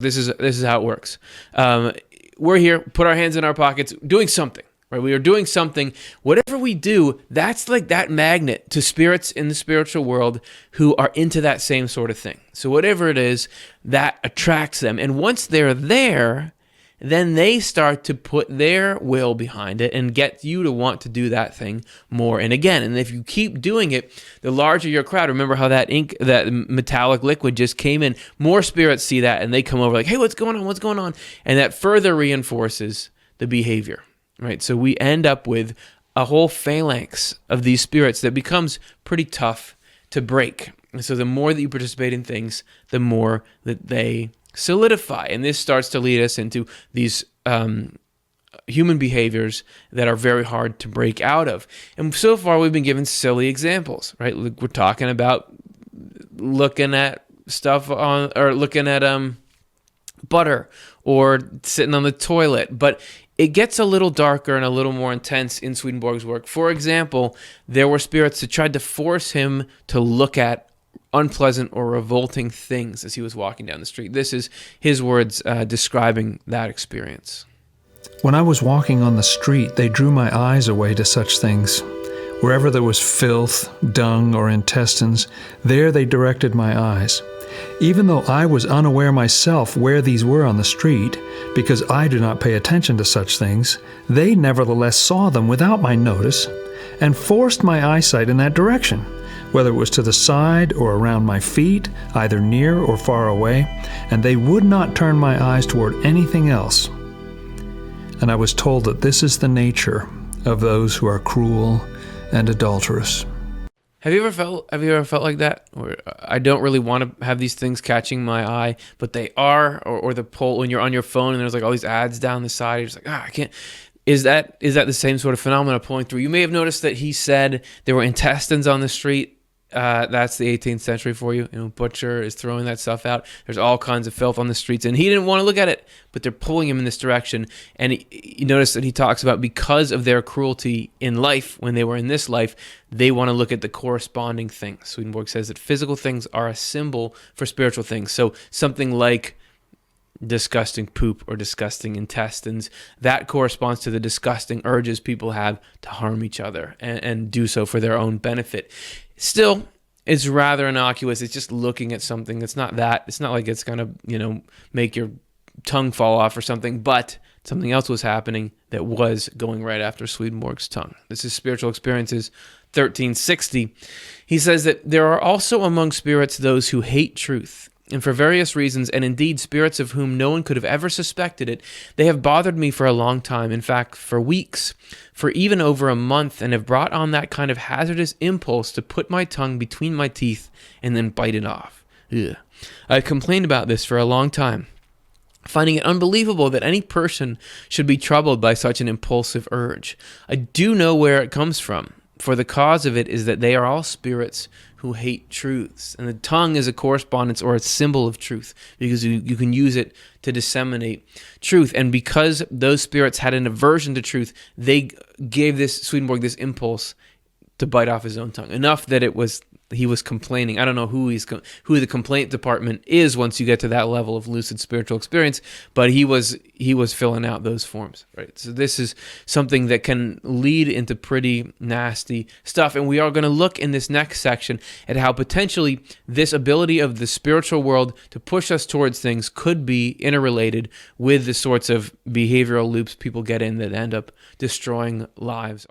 This is how it works. We're here, put our hands in our pockets, doing something. Right, we are doing something. Whatever we do, that's like that magnet to spirits in the spiritual world who are into that same sort of thing. So whatever it is, that attracts them. And once they're there, then they start to put their will behind it and get you to want to do that thing more and again. And if you keep doing it, the larger your crowd, remember how that ink, that metallic liquid just came in, more spirits see that and they come over like, hey, what's going on? What's going on? And that further reinforces the behavior. Right, so we end up with a whole phalanx of these spirits that becomes pretty tough to break. And so the more that you participate in things, the more that they solidify. And this starts to lead us into these human behaviors that are very hard to break out of. And so far we've been given silly examples, right? We're talking about looking at stuff on, or looking at butter, or sitting on the toilet. But it gets a little darker and a little more intense in Swedenborg's work. For example, there were spirits that tried to force him to look at unpleasant or revolting things as he was walking down the street. This is his words describing that experience. When I was walking on the street, they drew my eyes away to such things. Wherever there was filth, dung, or intestines, there they directed my eyes. Even though I was unaware myself where these were on the street, because I do not pay attention to such things, they nevertheless saw them without my notice, and forced my eyesight in that direction, whether it was to the side or around my feet, either near or far away, and they would not turn my eyes toward anything else. And I was told that this is the nature of those who are cruel and adulterous. Have you ever felt like that? Or I don't really want to have these things catching my eye, but they are, or the poll when you're on your phone and there's like all these ads down the side, you're just like, I can't. Is that the same sort of phenomena pulling through? You may have noticed that he said there were intestines on the street. That's the 18th century for you. Butcher is throwing that stuff out. There's all kinds of filth on the streets, and he didn't want to look at it, but they're pulling him in this direction. And you notice that he talks about because of their cruelty in life, when they were in this life, they want to look at the corresponding things. Swedenborg says that physical things are a symbol for spiritual things. So something like disgusting poop or disgusting intestines, that corresponds to the disgusting urges people have to harm each other and do so for their own benefit. Still, it's rather innocuous. It's just looking at something. It's not like it's going to, make your tongue fall off or something, but something else was happening that was going right after Swedenborg's tongue. This is Spiritual Experiences 1360. He says that there are also among spirits those who hate truth, and for various reasons, and indeed spirits of whom no one could have ever suspected it, they have bothered me for a long time, in fact, for weeks, for even over a month, and have brought on that kind of hazardous impulse to put my tongue between my teeth and then bite it off. Ugh. I've complained about this for a long time, finding it unbelievable that any person should be troubled by such an impulsive urge. I do know where it comes from, for the cause of it is that they are all spirits who hate truths. And the tongue is a correspondence or a symbol of truth, because you can use it to disseminate truth. And because those spirits had an aversion to truth, they gave Swedenborg this impulse to bite off his own tongue, enough that he was complaining. I don't know who the complaint department is once you get to that level of lucid spiritual experience, but he was filling out those forms, right? So this is something that can lead into pretty nasty stuff, and we are going to look in this next section at how potentially this ability of the spiritual world to push us towards things could be interrelated with the sorts of behavioral loops people get in that end up destroying lives.